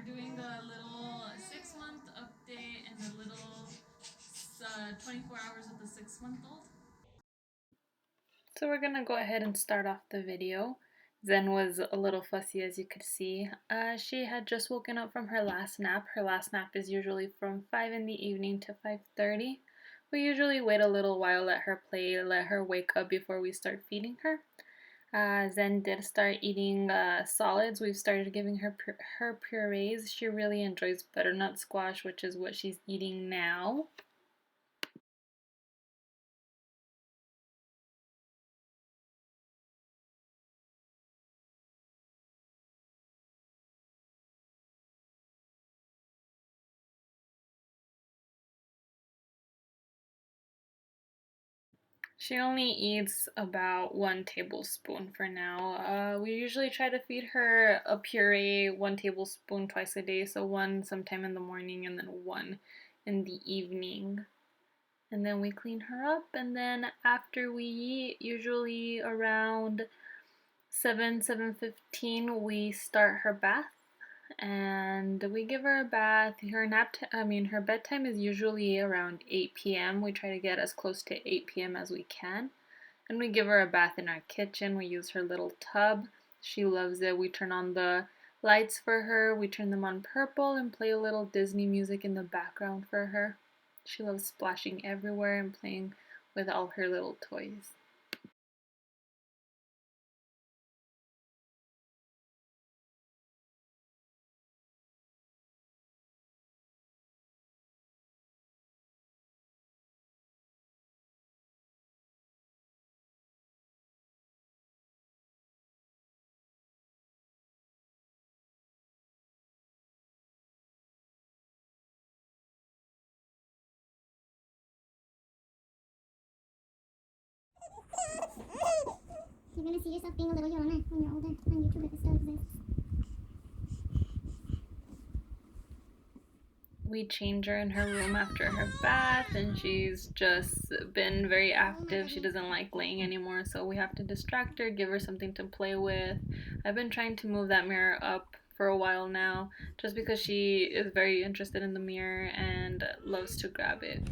doing a little 6-month update and a little 24 hours with the 6-month-old. So we're gonna go ahead and start off the video. Zen was a little fussy, as you could see. She had just woken up from her last nap. Her last nap is usually from 5 in the evening to 5:30. We usually wait a little while, let her play, let her wake up before we start feeding her. Zen did start eating solids. We've started giving her her purees. She really enjoys butternut squash, which is what she's eating now. She only eats about 1 tablespoon for now. We usually try to feed her a puree, 1 tablespoon twice a day, so 1 sometime in the morning and then 1 in the evening. And then we clean her up, and then after we eat, usually around 7:15, we start her bath. And we give her a bath. Her bedtime is usually around 8 p.m. We try to get as close to 8 p.m. as we can. And we give her a bath in our kitchen. We use her little tub. She loves it. We turn on the lights for her. We turn them on purple and play a little Disney music in the background for her. She loves splashing everywhere and playing with all her little toys. You're gonna see yourself being a little Yona when you're older on YouTube if it still exists. We change her in her room after her bath, and she's just been very active. She doesn't like laying anymore, so we have to distract her, give her something to play with. I've been trying to move that mirror up for a while now, just because she is very interested in the mirror and loves to grab it.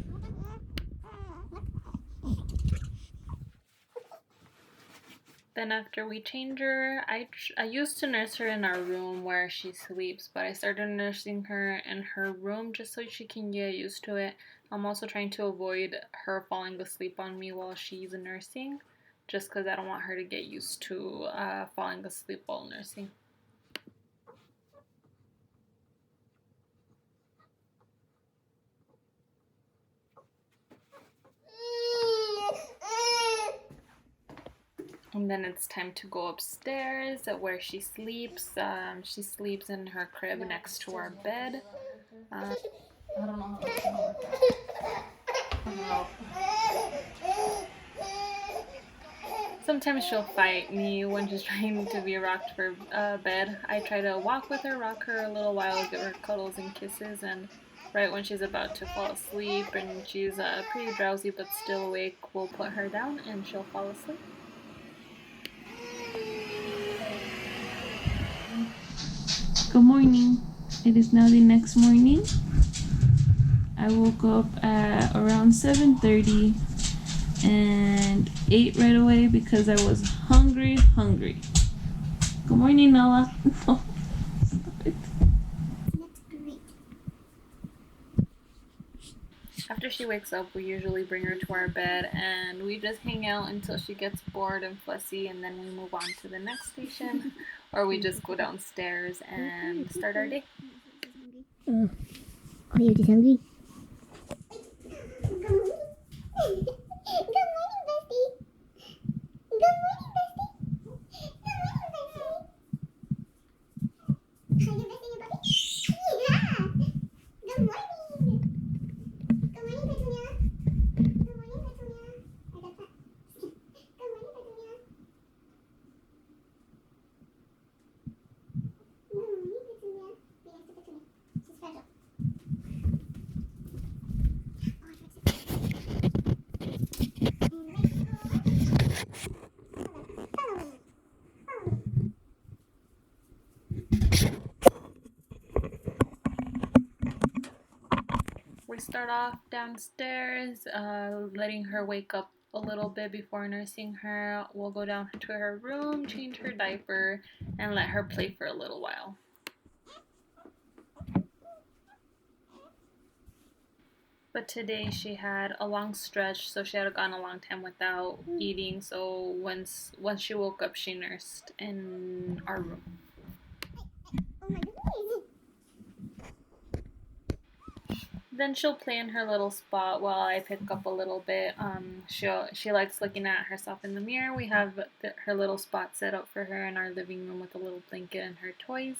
Then after we change her, I used to nurse her in our room where she sleeps, but I started nursing her in her room just so she can get used to it. I'm also trying to avoid her falling asleep on me while she's nursing, just because I don't want her to get used to falling asleep while nursing. And then it's time to go upstairs where she sleeps. She sleeps in her crib next to our bed. I don't know how Sometimes she'll fight me when she's trying to be rocked for bed. I try to walk with her, rock her a little while, give her cuddles and kisses, and right when she's about to fall asleep and she's pretty drowsy but still awake, we'll put her down and she'll fall asleep. Good morning. It is now the next morning. I woke up at around 7:30 and ate right away because I was hungry. Good morning, Nala. Stop it. That's great. After she wakes up, we usually bring her to our bed and we just hang out until she gets bored and fussy, and then we move on to the next station, or we just go downstairs and start our day. Oh, you're just hungry? Good morning. Good morning, bestie. Good morning, bestie. Good morning, bestie. Are you besting your puppy? Yeah. Good morning. Good morning, Petunia. Good morning, Petunia. I got that. Good morning, Petunia. Good morning, Petunia. Be nice to Petunia. She's fragile. Oh, I tried to. we start off downstairs, letting her wake up a little bit before nursing her. We'll go down to her room, change her diaper, and let her play for a little while. But today she had a long stretch, so she had gone a long time without eating. So once she woke up, she nursed in our room. Oh my goodness. Then she'll play in her little spot while I pick up a little bit. She likes looking at herself in the mirror. We have her little spot set up for her in our living room with a little blanket and her toys.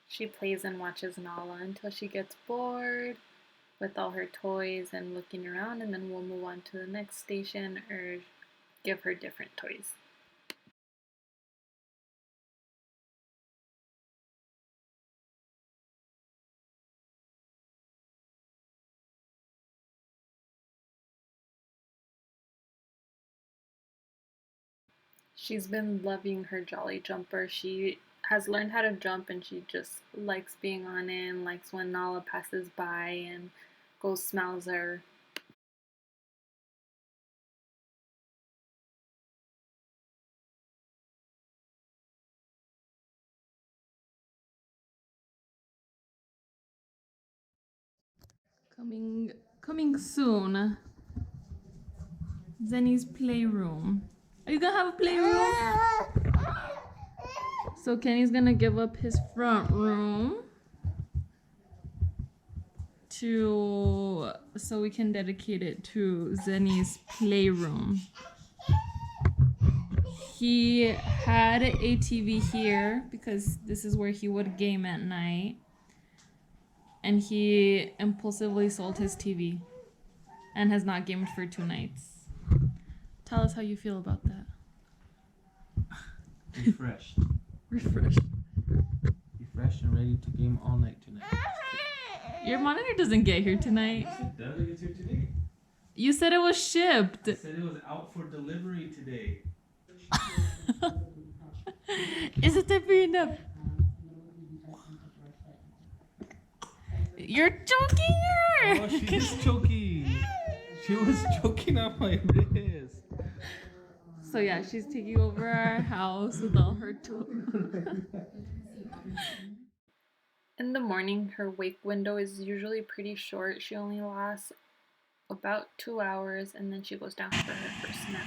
She plays and watches Nala until she gets bored with all her toys and looking around, and then we'll move on to the next station or give her different toys. She's been loving her Jolly Jumper. She has learned how to jump and she just likes being on it and likes when Nala passes by and goes smells her. Coming soon. Zenny's playroom. Are you gonna have a playroom? So Kenny's gonna give up his front room so we can dedicate it to Zenny's playroom. He had a TV here because this is where he would game at night. And he impulsively sold his TV and has not gamed for 2 nights. Tell us how you feel about that. Refreshed. Refreshed. Refreshed and ready to game all night tonight. Your monitor doesn't get here tonight. Yes, it does. It gets here today. You said it was shipped. I said it was out for delivery today. Is it time for your nap? You're choking her! Oh, she is choking. She was choking on my wrist. So yeah, she's taking over our house with all her toys. In the morning, her wake window is usually pretty short. She only lasts about 2 hours and then she goes down for her first nap.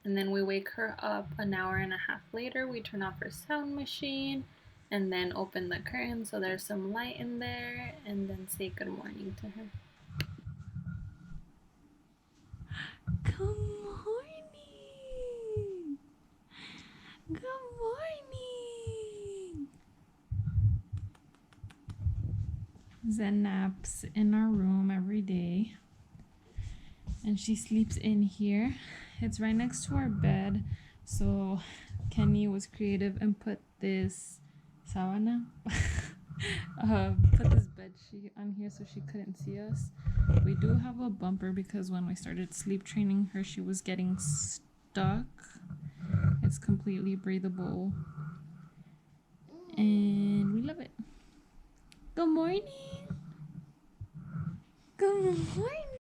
And then we wake her up an hour and a half later. We turn off her sound machine and then open the curtain so there's some light in there and then say good morning to her. Good morning. Good morning. Zen naps in our room every day. And she sleeps in here. It's right next to our bed. So Kenny was creative and put this sabana, put this bed sheet on here so she couldn't see us. We do have a bumper because when we started sleep training her, she was getting stuck. It's completely breathable. And we love it. Good morning. Good morning.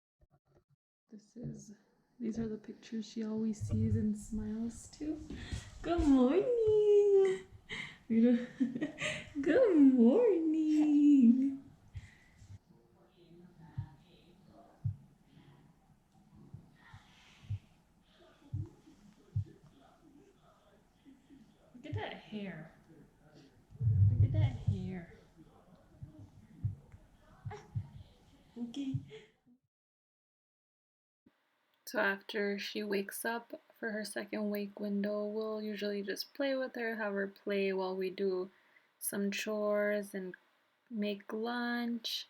These are the pictures she always sees and smiles to. Good morning. Good morning. Look at that hair. Look at that hair. Okay. So after she wakes up for her second wake window, we'll usually just play with her, have her play while we do some chores and make lunch,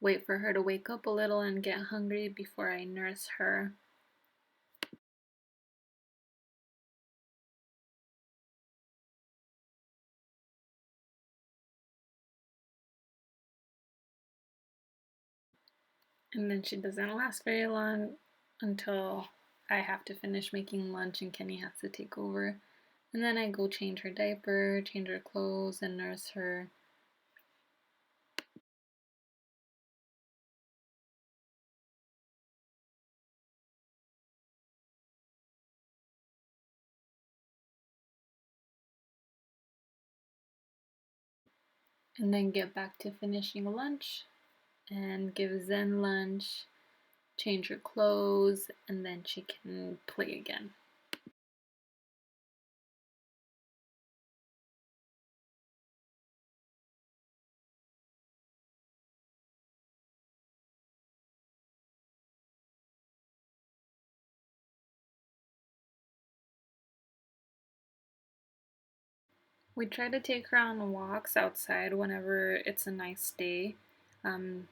wait for her to wake up a little and get hungry before I nurse her. And then she doesn't last very long until I have to finish making lunch and Kenny has to take over. And then I go change her diaper, change her clothes, and nurse her. And then get back to finishing lunch and give Zen lunch, change her clothes, and then she can play again. We try to take her on walks outside whenever it's a nice day.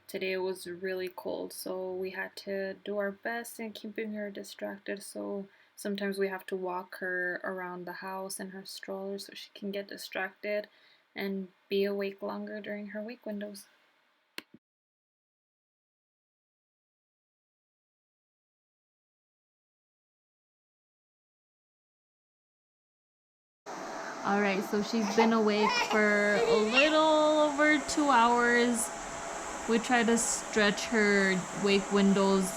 Today it was really cold, so we had to do our best in keeping her distracted. So sometimes we have to walk her around the house in her stroller so she can get distracted and be awake longer during her wake windows. Alright, so she's been awake for a little over 2 hours. We try to stretch her wake windows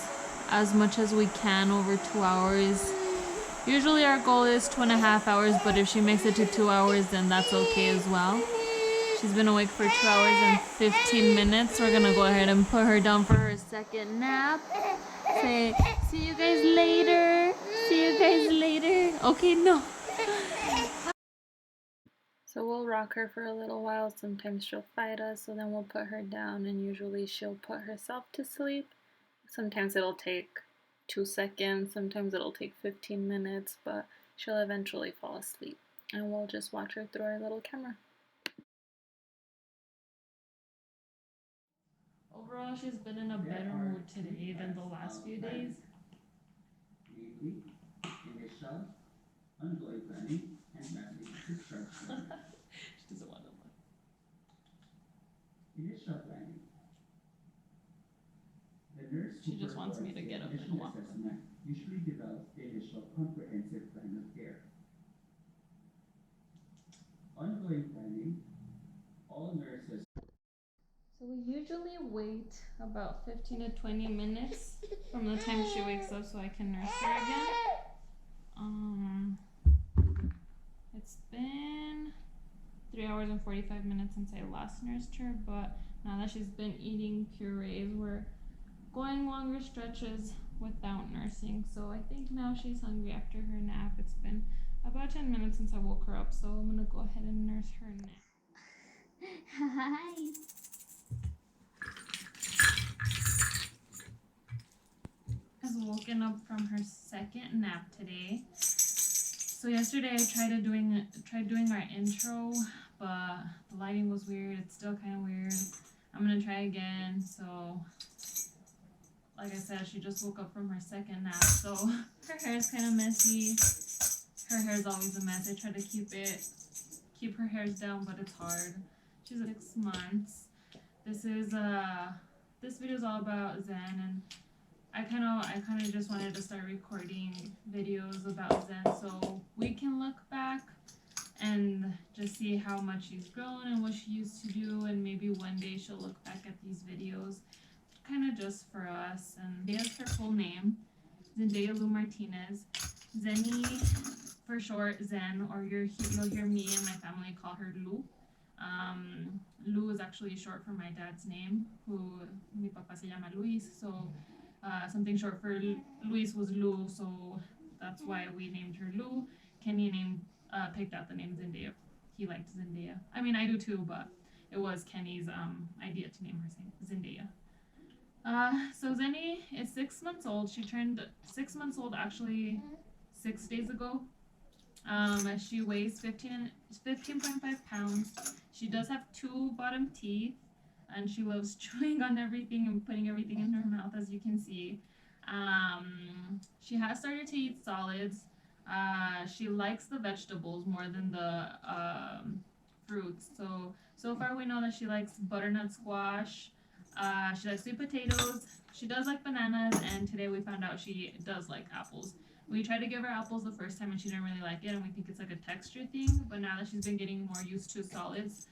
as much as we can over 2 hours. Usually our goal is 2.5 hours, but if she makes it to 2 hours, then that's okay as well. She's been awake for 2 hours and 15 minutes. We're gonna go ahead and put her down for her second nap. Say, see you guys later. See you guys later. Okay, no. So we'll rock her for a little while. Sometimes she'll fight us, so then we'll put her down, and usually she'll put herself to sleep. Sometimes it'll take 2 seconds, sometimes it'll take 15 minutes, but she'll eventually fall asleep. And we'll just watch her through our little camera. Overall, she's been in a better mood today than the last few days. Namely, initial, ongoing planning, and lastly, discharge planning. She doesn't want to look. Initial planning. The nurse She just wants me to get up and walk. assessment usually develops the initial comprehensive plan of care. Ongoing planning, all nurses. So we usually wait about 15 to 20 minutes from the time she wakes up so I can nurse her again. It's been 3 hours and 45 minutes since I last nursed her, but now that she's been eating purees, we're going longer stretches without nursing. So I think now she's hungry after her nap. It's been about 10 minutes since I woke her up, so I'm gonna go ahead and nurse her now. Hi. Has woken up from her second nap today. So yesterday I tried doing our intro, but the lighting was weird. It's still kind of weird. I'm gonna try again. So, like I said, she just woke up from her second nap, so her hair is kind of messy. Her hair is always a mess. I try to keep her hairs down, but it's hard. She's 6 months. This video is all about Zen, and I kind of just wanted to start recording videos about Zen so we can look back and just see how much she's grown and what she used to do, and maybe one day she'll look back at these videos, kind of just for us. And Zendaya's her full name, Zendaya Lou Martinez. Zenny, for short, Zen, or you'll hear me and my family call her Lou. Lou is actually short for my dad's name, who mi papá se llama Luis, so something short for Luis was Lou, so that's why we named her Lou. Kenny picked out the name Zendaya. He liked Zendaya. I mean, I do too, but it was Kenny's idea to name her Zendaya. So Zenny is 6 months old. She turned 6 months old actually 6 days ago. She weighs 15.5 pounds. She does have two bottom teeth, and she loves chewing on everything and putting everything in her mouth, as you can see. She has started to eat solids. She likes the vegetables more than the fruits. So far we know that she likes butternut squash, She likes sweet potatoes. She does like bananas, and today we found out she does like apples. We tried to give her apples the first time, and she didn't really like it, and we think it's like a texture thing. But now that she's been getting more used to solids,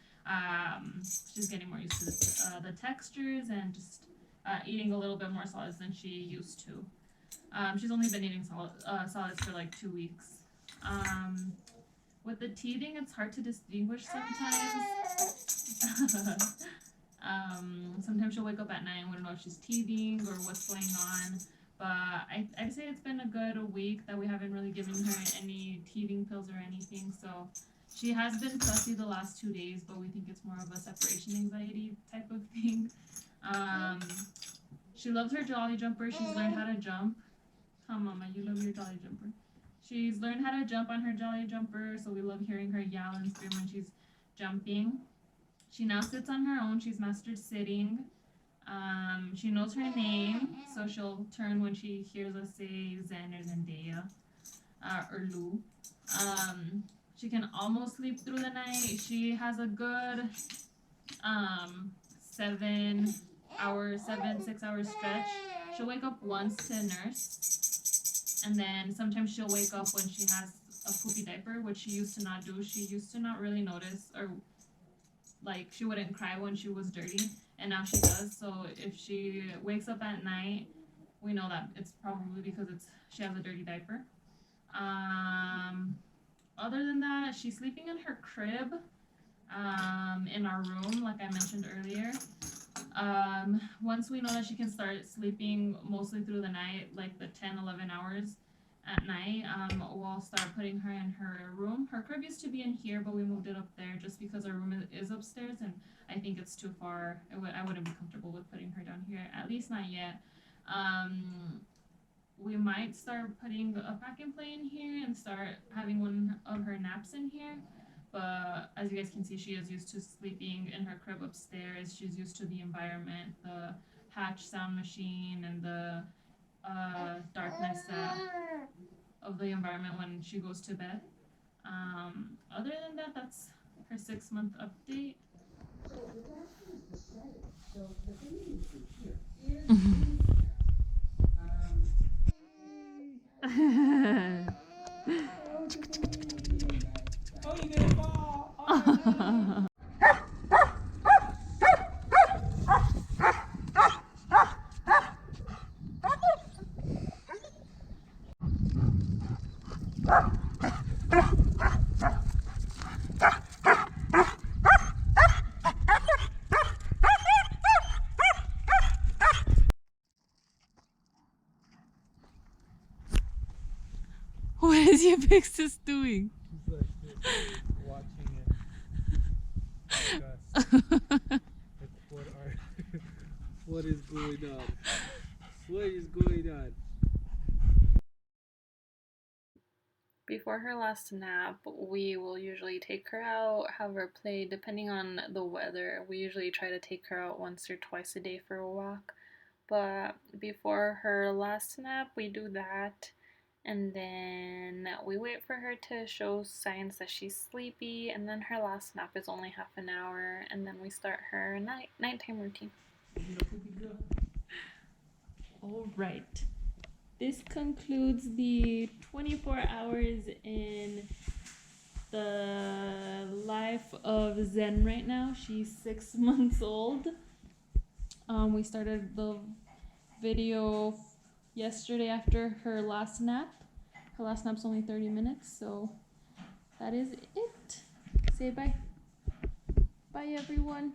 she's getting more used to the textures and just eating a little bit more solids than she used to. She's only been eating solids for like 2 weeks. With the teething, it's hard to distinguish sometimes. Sometimes she'll wake up at night and we don't know if she's teething or what's going on. But I'd say it's been a good week that we haven't really given her any teething pills or anything. So she has been fussy the last 2 days, but we think it's more of a separation anxiety type of thing. She loves her Jolly Jumper. She's learned how to jump. Huh, Mama, you love your Jolly Jumper. She's learned how to jump on her Jolly Jumper, so we love hearing her yell and scream when she's jumping. She now sits on her own. She's mastered sitting. She knows her name, so she'll turn when she hears us say Zen or Zendaya or Lou. She can almost sleep through the night. She has a good 6 hour stretch. She'll wake up once to nurse, and then sometimes she'll wake up when she has a poopy diaper, which she used to not do. She used to not really notice, or like she wouldn't cry when she was dirty, and now she does. So if she wakes up at night, we know that it's probably because she has a dirty diaper. Other than that, she's sleeping in her crib, in our room, like I mentioned earlier. Once we know that she can start sleeping mostly through the night, like the 10, 11 hours at night, we'll start putting her in her room. Her crib used to be in here, but we moved it up there just because our room is upstairs, and I think it's too far. I wouldn't be comfortable with putting her down here, at least not yet. We might start putting a pack and play in here and start having one of her naps in here. But as you guys can see, she is used to sleeping in her crib upstairs. She's used to the environment, the hatch sound machine, and the darkness of the environment when she goes to bed. Other than that, that's her 6 month update. Oh, you gonna fall! Oh, What is your big sis doing? she's like watching it. What is going on? What is going on? Before her last nap, we will usually take her out, have her play, depending on the weather. We usually try to take her out once or twice a day for a walk. But before her last nap, we do that. And then we wait for her to show signs that she's sleepy. And then her last nap is only half an hour. And then we start her nighttime routine. All right. This concludes the 24 hours in the life of Zen right now. She's 6 months old. We started the video yesterday after her last nap. Her last nap's only 30 minutes, so that is it. Say bye. Bye, everyone.